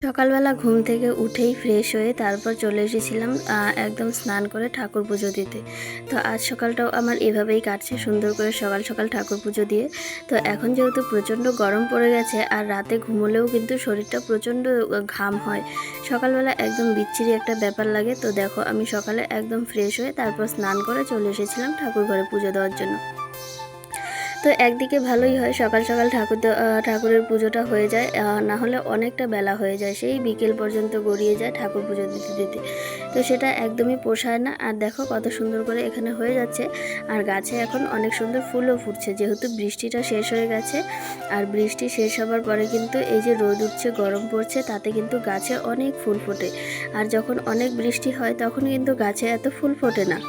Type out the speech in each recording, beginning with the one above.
সকালবেলা ঘুম থেকে উঠেই ফ্রেশ হয়ে তারপর চলে এসেছিলাম একদম স্নান করে ঠাকুর পুজো দিতে। তো আজ সকালটাও আমার এভাবেই কাটছে, সুন্দর করে সকাল সকাল ঠাকুর পুজো দিয়ে। তো এখন যেহেতু প্রচণ্ড গরম পড়ে গেছে আর রাতে ঘুমোলেও কিন্তু শরীরটা প্রচণ্ড ঘাম হয়, সকালবেলা একদম বিচ্ছিরি একটা ব্যাপার লাগে। তো দেখো আমি সকালে একদম ফ্রেশ হয়ে তারপর স্নান করে চলে এসেছিলাম ঠাকুর ঘরে পুজো দেওয়ার জন্য। তো একদিকে ভালোই হয়, সকাল সকাল ঠাকুরের পুজোটা হয়ে যায়, না হলে অনেকটা বেলা হয়ে যায়, সেই বিকেল পর্যন্ত গড়িয়ে যায় ঠাকুর পুজো দিতে দিতে। তো সেটা একদমই পোষায় না। আর দেখো কত সুন্দর করে এখানে হয়ে যাচ্ছে। আর গাছে এখন অনেক সুন্দর ফুলও ফুটছে, যেহেতু বৃষ্টিটা শেষ হয়ে গেছে। আর বৃষ্টি শেষ হবার পরে কিন্তু এই যে রোদ উঠছে, গরম পড়ছে, তাতে কিন্তু গাছে অনেক ফুল ফোটে। আর যখন অনেক বৃষ্টি হয় তখন কিন্তু গাছে এত ফুল ফোটে না।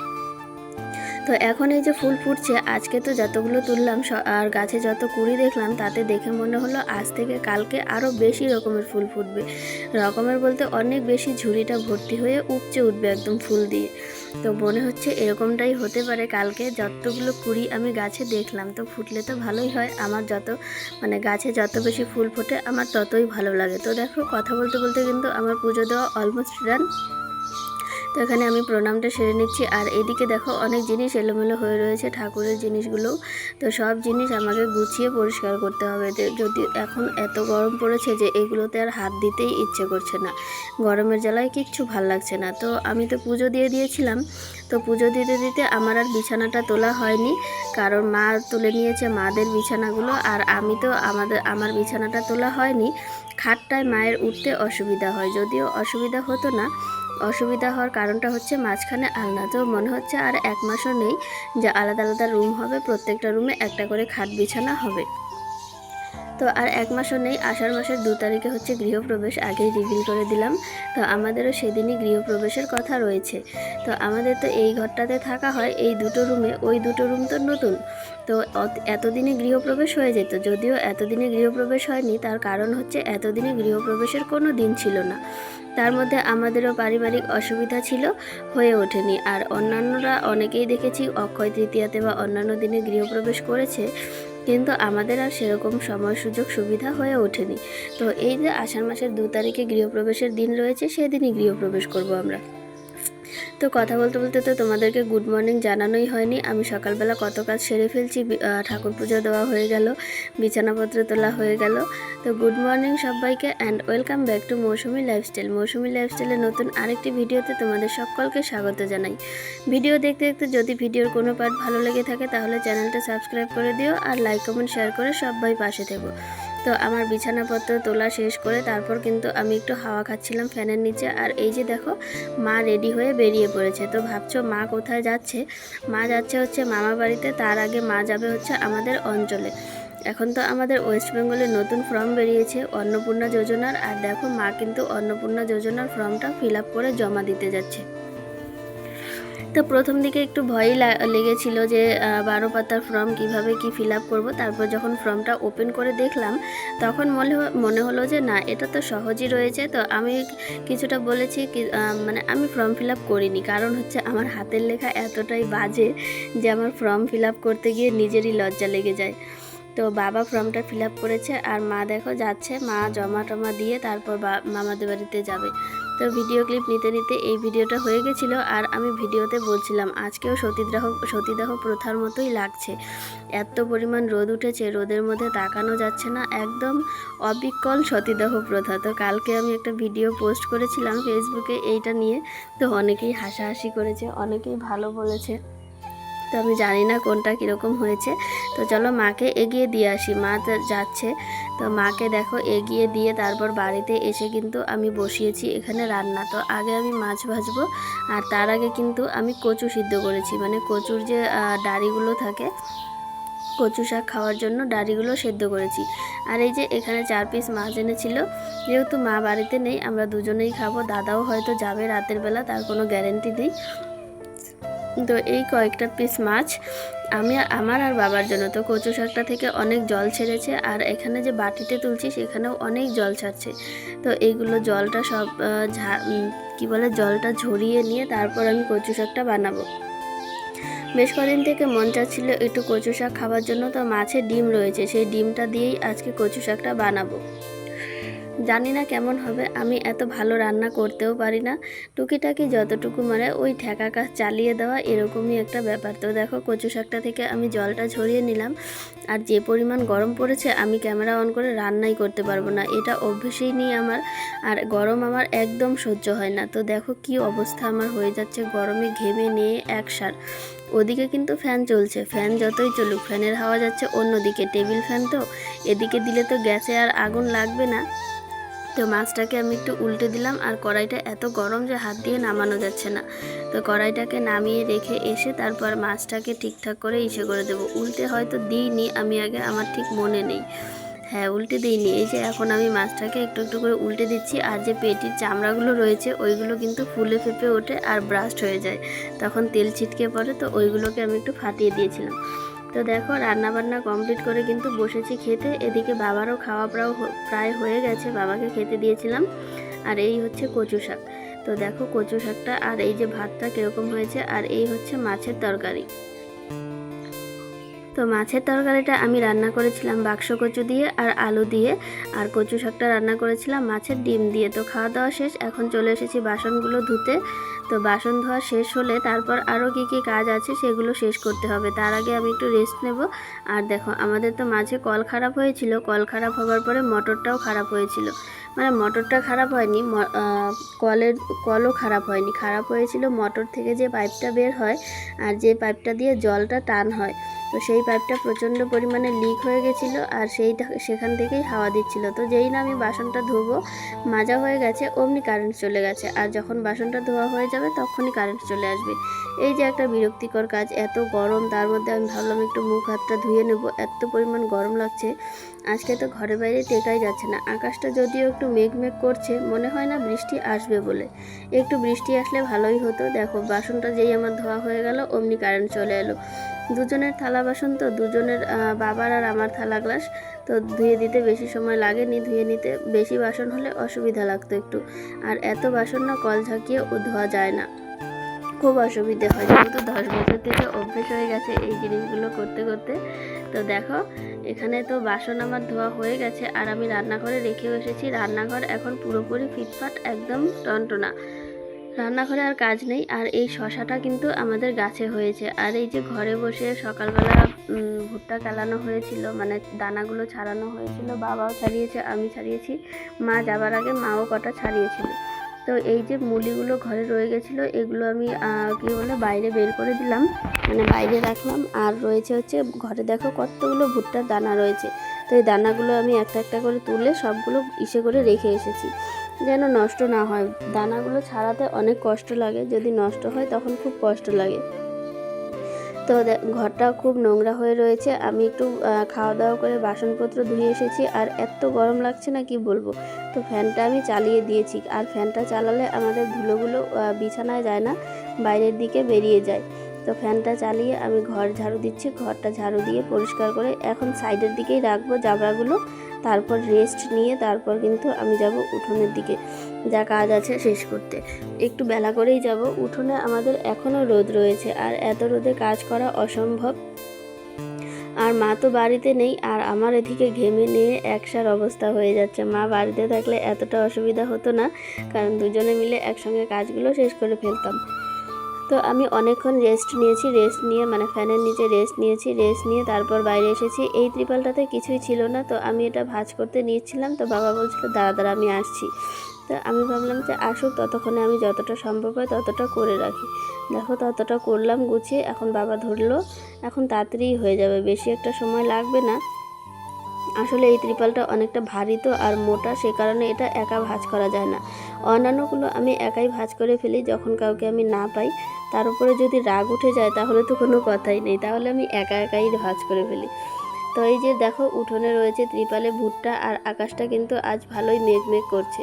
তো এখন এই যে ফুল ফুটছে, আজকে তো যতগুলো তুললাম আর গাছে যত কুড়ি দেখলাম, তাতে দেখে মনে হলো আজ থেকে কালকে আরও বেশি রকমের ফুল ফুটবে। রকমের বলতে অনেক বেশি, ঝুড়িটা ভর্তি হয়ে উপচে উঠবে একদম ফুল দিয়ে। তো মনে হচ্ছে এরকমটাই হতে পারে কালকে। যতগুলো কুড়ি আমি গাছে দেখলাম, তো ফুটলে তো ভালোই হয়। আমার গাছে যত বেশি ফুল ফোটে আমার ততই ভালো লাগে। তো দেখো কথা বলতে বলতে কিন্তু আমার পুজো দেওয়া অলমোস্ট ডান। তো এখানে আমি প্রণামটা সেরে নিচ্ছি। আর এদিকে দেখো অনেক জিনিস এলোমেলো হয়ে রয়েছে, ঠাকুরের জিনিসগুলোও। তো সব জিনিস আমাকে গুছিয়ে পরিষ্কার করতে হবে। যদি এখন এত গরম পড়েছে যে এগুলোতে আর হাত দিতেই ইচ্ছে করছে না, গরমের জ্বালায় কিচ্ছু ভাল লাগছে না। তো আমি তো পুজো দিয়ে দিয়েছিলাম। তো পুজো দিতে দিতে আমার আর বিছানাটা তোলা হয়নি, কারণ মা তুলে নিয়েছে মাদের বিছানাগুলো। আর আমি তো আমার বিছানাটা তোলা হয়নি। খাটটায় মায়ের উঠতে অসুবিধা হয়, যদিও অসুবিধা হতো না। অসুবিধা হওয়ার কারণটা হচ্ছে মাঝখানে আলনা, তো মনে হচ্ছে আর 1 মাসও নেই যে আলাদা আলাদা রুম হবে, প্রত্যেকটা রুমে একটা করে খাট বিছানা হবে। তো আর 1 মাসও নেই। আষাঢ় মাসের 2 তারিখে হচ্ছে গৃহপ্রবেশ, আগেই রিভিল করে দিলাম। তো আমাদেরও সেদিনই গৃহপ্রবেশের কথা রয়েছে। তো আমাদের তো এই ঘরটাতে থাকা হয় এই দুটো রুমে, ওই দুটো রুম তো নতুন। তো এতদিনে গৃহপ্রবেশ হয়ে যেত, যদিও এতদিনে গৃহপ্রবেশ হয়নি, তার কারণ হচ্ছে এতদিনে গৃহপ্রবেশের কোনো দিন ছিল না। তার মধ্যে আমাদেরও পারিবারিক অসুবিধা ছিল, হয়ে ওঠেনি। আর অন্যান্যরা অনেকেই দেখেছি অক্ষয় তৃতীয়াতে বা অন্যান্য দিনে গৃহপ্রবেশ করেছে, কিন্তু আমাদের আর সেরকম সময় সুযোগ সুবিধা হয়ে ওঠেনি। তো এই যে আষাঢ় মাসের 2 তারিখে গৃহপ্রবেশের দিন রয়েছে, সেদিনই গৃহপ্রবেশ করব আমরা। তো কথা বলতে বলতে তো তোমাদেরকে গুড মর্নিং জানানোই হয়নি। আমি সকালবেলা কত কাজ সেরে ফেলছি, ঠাকুর পুজো দেওয়া হয়ে গেল, বিছানাপত্র তোলা হয়ে গেল। তো গুড মর্নিং সবাইকে and welcome back to Moushumi Lifestyle. মৌসুমি লাইফস্টাইলের নতুন আরেকটি ভিডিওতে তোমাদের সকলকে স্বাগত জানাই। ভিডিও দেখতে দেখতে যদি ভিডিওর কোনো পার্ট ভালো লেগে থাকে তাহলে চ্যানেলটা সাবস্ক্রাইব করে দিও, আর লাইক কমেন্ট শেয়ার করে সবাই পাশে থেকো। তো আমার বিছানাপত্র তোলা শেষ করে তারপর কিন্তু আমি একটু হাওয়া খাচ্ছিলাম ফ্যানের নিচে। আর এই যে দেখো মা রেডি হয়ে বেরিয়ে পড়েছে। তো ভাবছো মা কোথায় যাচ্ছে? মা যাচ্ছে হচ্ছে মামা বাড়িতে, তার আগে মা যাবে হচ্ছে আমাদের অঞ্চলে। এখন তো আমাদের ওয়েস্ট বেঙ্গলে নতুন ফর্ম বেরিয়েছে অন্নপূর্ণা যোজনার। আর দেখো মা কিন্তু অন্নপূর্ণা যোজনার ফর্মটা ফিল আপ করে জমা দিতে যাচ্ছে। তো প্রথম দিকে একটু ভয়ই লেগেছিল যে 12 পাতার ফর্ম কিভাবে কি ফিল আপ করবো। তারপর যখন ফর্মটা ওপেন করে দেখলাম, তখন মনে হলো যে না, এটা তো সহজই রয়েছে। তো আমি কিছুটা বলেছি আমি ফর্ম ফিল আপ করিনি, কারণ হচ্ছে আমার হাতের লেখা এতটাই বাজে যে আমার ফর্ম ফিল আপ করতে গিয়ে নিজেরই লজ্জা লেগে যায়। তো বাবা ফর্মটা ফিল আপ করেছে, আর মা দেখো যাচ্ছে, মা জমা টমা দিয়ে তারপর মামাদের বাড়িতে যাবে। তো ভিডিও ক্লিপ নিতে নিতে এই ভিডিওটা হয়ে গেছিলো। আর আমি ভিডিওতে বলছিলাম আজকেও সতীদাহ প্রথার মতোই লাগছে। এত পরিমাণ রোদ উঠেছে, রোদের মধ্যে তাকানো যাচ্ছে না, একদম অবিকল সতীদাহ প্রথা। তো কালকে আমি একটা ভিডিও পোস্ট করেছিলাম ফেসবুকে এইটা নিয়ে। তো অনেকেই হাসাহাসি করেছে, অনেকেই ভালো বলেছে। তো আমি জানি না কোনটা কীরকম হয়েছে। তো চলো মাকে এগিয়ে দিয়ে আসি, মা যাচ্ছে। তো মাকে দেখো এগিয়ে দিয়ে তারপর বাড়িতে এসে কিন্তু আমি বসিয়েছি এখানে রান্না। তো আগে আমি মাছ ভাজবো, আর তার আগে কিন্তু আমি কচু সিদ্ধ করেছি, মানে কচুর যে ডাঁড়িগুলো থাকে, কচু শাক খাওয়ার জন্য ডাঁড়িগুলো সেদ্ধ করেছি। আর এই যে এখানে 4 পিস মাছ এনেছিল, যেহেতু মা বাড়িতে নেই, আমরা দুজনেই খাবো, দাদাও হয়তো যাবে রাতের বেলা, তার কোনো গ্যারেন্টি নেই। তো এই কয়েকটা পিস মাছ আমার আর বাবার জন্য। তো কচু শাকটা থেকে অনেক জল ছেড়েছে, আর এখানে যে বাটিতে তুলছি সেখানেও অনেক জল ছাড়ছে। তো এইগুলো জলটা সব জলটা ঝরিয়ে নিয়ে তারপর আমি কচু শাকটা বানাবো। বেশ কদিন থেকে মন চাচ্ছিল একটু কচু শাক খাওয়ার জন্য। তো মাছের ডিম রয়েছে, সেই ডিমটা দিয়েই আজকে কচু শাকটা বানাবো। জানি না কেমন হবে, আমি এত ভালো রান্না করতেও পারি না, টুকিটাকি যতটুকু মানে ওই ঠেকা কাজ চালিয়ে দেওয়া এরকমই একটা ব্যাপার। তো দেখো কচু শাকটা থেকে আমি জলটা ঝরিয়ে নিলাম। আর যে পরিমাণ গরম পড়েছে আমি ক্যামেরা অন করে রান্নাই করতে পারবো না, এটা অভ্যেসেই নেই আমার। আর গরম আমার একদম সহ্য হয় না। তো দেখো কি অবস্থা আমার হয়ে যাচ্ছে, গরমে ঘেমে নিয়ে একসার। ওদিকে কিন্তু ফ্যান চলছে, ফ্যান যতই চলুক ফ্যানের হাওয়া যাচ্ছে অন্যদিকে, টেবিল ফ্যান তো, এদিকে দিলে তো গ্যাসে আর আগুন লাগবে না। তো মাছটাকে আমি একটু উল্টে দিলাম, আর কড়াইটা এত গরম যে হাত দিয়ে নামানো যাচ্ছে না। তো কড়াইটাকে নামিয়ে রেখে এসে তারপর মাছটাকে ঠিকঠাক করে করে দেবো। উল্টে হয়তো দিইনি আমি আগে, আমার ঠিক মনে নেই। হ্যাঁ, উল্টে দিইনি। এই যে এখন আমি মাছটাকে একটু একটু করে উল্টে দিচ্ছি। আর যে পেটির চামড়াগুলো রয়েছে ওইগুলো কিন্তু ফুলে ফেঁপে ওঠে আর ব্রাস্ট হয়ে যায়, তখন তেল ছিটকে পড়ে। তো ওইগুলোকে আমি একটু ফাটিয়ে দিয়েছিলাম। তো দেখো রান্নাবান্না কমপ্লিট করে কিন্তু বসেছি খেতে। এদিকে বাবারও খাওয়া প্রায় হয়ে গেছে, বাবাকে খেতে দিয়েছিলাম। আর এই হচ্ছে কচু শাক। তো দেখো কচু শাকটা আর এই যে ভাতটা কীরকম হয়েছে। আর এই হচ্ছে মাছের তরকারি। তো মাছের তরকারিটা আমি রান্না করেছিলাম বাক্স কচু দিয়ে আর আলু দিয়ে, আর কচু শাকটা রান্না করেছিলাম মাছের ডিম দিয়ে। তো খাওয়া দাওয়া শেষ, এখন চলে এসেছি বাসনগুলো ধুতে। তো বাসন ধোয়া শেষ হলে তারপর আরও কি কাজ আছে সেগুলো শেষ করতে হবে, তার আগে আমি একটু রেস্ট নেব। আর দেখো আমাদের তো মাঝে কল খারাপ হয়েছিল, কল খারাপ হওয়ার পরে মোটরটাও খারাপ হয়েছিল। মানে মোটরটা খারাপ হয়নি, কলও খারাপ হয়নি, খারাপ হয়েছিল মোটর থেকে যে পাইপটা বের হয় আর যে পাইপটা দিয়ে জলটা টান হয়। তো সেই পাইপটা প্রচণ্ড পরিমাণে লিক হয়ে গেছিলো, আর সেখান থেকেই হাওয়া দিচ্ছিল। তো যেই না আমি বাসনটা ধোবো, মাজা হয়ে গেছে, অমনি কারেন্ট চলে গেছে। আর যখন বাসনটা ধোয়া হয়ে যাবে তখনই কারেন্ট চলে আসবে। এই যে একটা বিরক্তিকর কাজ, এত গরম, তার মধ্যে আমি ভাবলাম একটু মুখ হাতটা ধুয়ে নেব, এত পরিমাণ গরম লাগছে। আজকে তো ঘরে বাইরে টেকাই যাচ্ছে না। আকাশটা যদিও একটু মেঘ করছে, মনে হয় না বৃষ্টি আসবে বলে। একটু বৃষ্টি আসলে ভালোই হতো। দেখো বাসনটা যেই আমার ধোয়া হয়ে গেল অমনি কারেন্ট চলে এলো। দুজনের থালা বাসন তো, দুজনের বাবার আর আমার থালা গ্লাস। তো ধুয়ে দিতে বেশি সময় লাগেনি, ধুয়ে নিতে বেশি বাসন হলে অসুবিধা লাগতো একটু। আর এত বাসন না কল ঝাঁকিয়ে ধোয়া যায় না, খুব অসুবিধে হয়, যেহেতু 10 বছর থেকে অভ্যেস হয়ে গেছে এই জিনিসগুলো করতে করতে। তো দেখো এখানে তো বাসন আমার ধোয়া হয়ে গেছে, আর আমি রান্নাঘরে রেখেও এসেছি। রান্নাঘর এখন পুরোপুরি ফিটফাট, একদম টনটনা, রান্নাঘরে আর কাজ নেই। আর এই শশাটা কিন্তু আমাদের গাছে হয়েছে। আর এই যে ঘরে বসে সকালবেলা ভুট্টা কালানো হয়েছিল, মানে দানাগুলো ছাড়ানো হয়েছিল, বাবাও ছাড়িয়েছে, আমি ছাড়িয়েছি, মা যাবার আগে মাও কটা ছাড়িয়েছিল। তো এই যে মুলিগুলো ঘরে রয়ে গেছিলো, এগুলো আমি কী বলে বাইরে বের করে দিলাম, মানে বাইরে রাখলাম। আর রয়েছে হচ্ছে ঘরে, দেখো কতগুলো ভুট্টার দানা রয়েছে। তো এই দানাগুলো আমি একটা একটা করে তুলে সবগুলো করে রেখে এসেছি, যেন নষ্ট না হয়। দানাগুলো ছাড়াতে অনেক কষ্ট লাগে, যদি নষ্ট হয় তখন খুব কষ্ট লাগে। তো ঘরটা খুব নোংরা হয়ে রয়েছে। আমি একটু খাওয়া দাওয়া করে বাসনপত্র ধুয়ে এসেছি, আর এত গরম লাগছে না কি বলবো। তো ফ্যানটা আমি চালিয়ে দিয়েছি, আর ফ্যানটা চালালে আমাদের ধুলোগুলো বিছানায় যায় না, বাইরের দিকে বেরিয়ে যায়। তো ফ্যানটা চালিয়ে আমি ঘর ঝাড়ু দিচ্ছি, ঘরটা ঝাড়ু দিয়ে পরিষ্কার করে এখন সাইডের দিকেই রাখবো জাবড়াগুলো। তারপর রেস্ট নিয়ে তারপর কিন্তু আমি যাব উঠোনের দিকে, যা কাজ আছে শেষ করতে। একটু বেলা করেই যাব, উঠোনে আমাদের এখনও রোদ রয়েছে, আর এত রোদে কাজ করা অসম্ভব। আর মা তো বাড়িতে নেই, আর আমার এদিকে ঘেমে নিয়ে একসার অবস্থা হয়ে যাচ্ছে। মা বাড়িতে থাকলে এতটা অসুবিধা হতো না, কারণ দুজনে মিলে একসঙ্গে কাজগুলো শেষ করে ফেলতাম। তো আমি অনেকক্ষণ রেস্ট নিয়েছি, রেস্ট নিয়ে মানে ফ্যানের নিচে রেস্ট নিয়েছি, রেস্ট নিয়ে তারপর বাইরে এসেছি। এই ত্রিপালটাতে কিছুই ছিল না, তো আমি এটা ভাঁজ করতে নিয়েছিলাম। তো বাবা বলছিল দাঁড়া আমি আসছি। তো আমি ভাবলাম যে আসুক, ততক্ষণে আমি যতটা সম্ভব হয় ততটা করে রাখি। দেখো ততটা করলাম গুছিয়ে, এখন বাবা ধরলো, এখন তাড়াতাড়ি হয়ে যাবে, বেশি একটা সময় লাগবে না। আসলে এই ত্রিপালটা অনেকটা ভারী তো আর মোটা, সে কারণে এটা একা ভাঁজ করা যায় না। অন্যান্যগুলো আমি একাই ভাঁজ করে ফেলি যখন কাউকে আমি না পাই। তার উপরে যদি রাগ উঠে যায় তাহলে তো কোনো কথাই নেই, তাহলে আমি একাই ভাঁজ করে ফেলি। তো এই যে দেখো উঠোনে রয়েছে ত্রিপালে ভুট্টা, আর আকাশটা কিন্তু আজ ভালোই মেঘ করছে,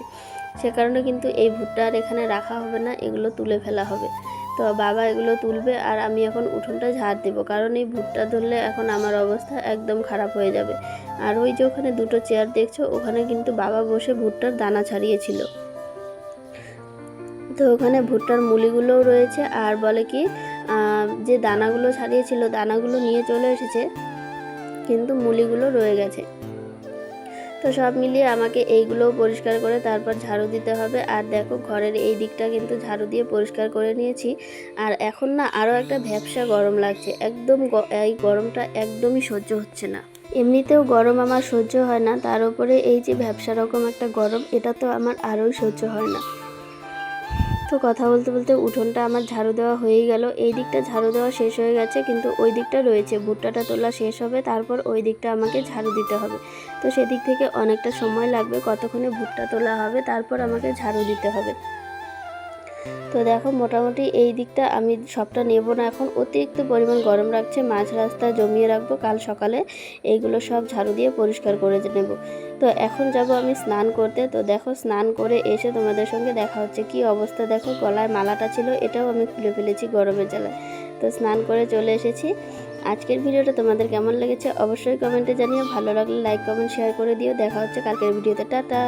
সে কারণে কিন্তু এই ভুট্টা আর এখানে রাখা হবে না, এগুলো তুলে ফেলা হবে। তো বাবা এগুলো তুলবে, আর আমি এখন উঠোনটা ঝাড় দেবো, কারণ এই ভুট্টা ধরলে এখন আমার অবস্থা একদম খারাপ হয়ে যাবে। আর ওই যে ওখানে দুটো চেয়ার দেখছো, ওখানে কিন্তু বাবা বসে ভুট্টার দানা ছাড়িয়েছিল। তো ওখানে ভুট্টার মুলিগুলোও রয়েছে, আর বলে কি যে দানাগুলো ছাড়িয়েছিল দানাগুলো নিয়ে চলে এসেছে, কিন্তু মুলিগুলো রয়ে গেছে। তো সব মিলিয়ে আমাকে এইগুলোও পরিষ্কার করে তারপর ঝাড়ু দিতে হবে। আর দেখো ঘরের এই দিকটা কিন্তু ঝাড়ু দিয়ে পরিষ্কার করে নিয়েছি। আর এখন না আরও একটা ভ্যাপসা গরম লাগছে, একদম এই গরমটা একদমই সহ্য হচ্ছে না। এমনিতেও গরম আমার সহ্য হয় না, তার উপরে এই যে ভ্যাপসা রকম একটা গরম, এটা তো আমার আরোই সহ্য হয় না। তো কথা বলতে বলতে উঠোনটা আমার ঝাড়ু দেওয়া হয়েই গেল। এই দিকটা ঝাড়ু দেওয়া শেষ হয়ে গেছে, কিন্তু ওই দিকটা রয়েছে, ভুট্টাটা তোলা শেষ হবে, তারপর ওই দিকটা আমাকে ঝাড়ু দিতে হবে। তো সেদিক থেকে অনেকটা সময় লাগবে, কতক্ষণে ভুট্টা তোলা হবে তারপর আমাকে ঝাড়ু দিতে হবে। তো দেখো মোটামুটি এই দিকটা আমি সবটা নেব না, এখন অতিরিক্ত পরিমাণ গরম রাখছে, মাঝ রাস্তা জমিয়ে রাখবো, কাল সকালে এইগুলো সব ঝাড়ু দিয়ে পরিষ্কার করে নেব। তো এখন যাব আমি স্নান করতে। তো দেখো স্নান করে এসে তোমাদের সঙ্গে দেখা হচ্ছে। কি অবস্থা দেখো, গলায় মালাটা ছিল এটাও আমি খুলে ফেলেছি গরমের জ্বালায়। তো স্নান করে চলে এসেছি। আজকের ভিডিওটা তোমাদের কেমন লেগেছে অবশ্যই কমেন্টে জানিও, ভালো লাগলে লাইক কমেন্ট শেয়ার করে দিও। দেখা হচ্ছে কালকের ভিডিওতে, টাটা।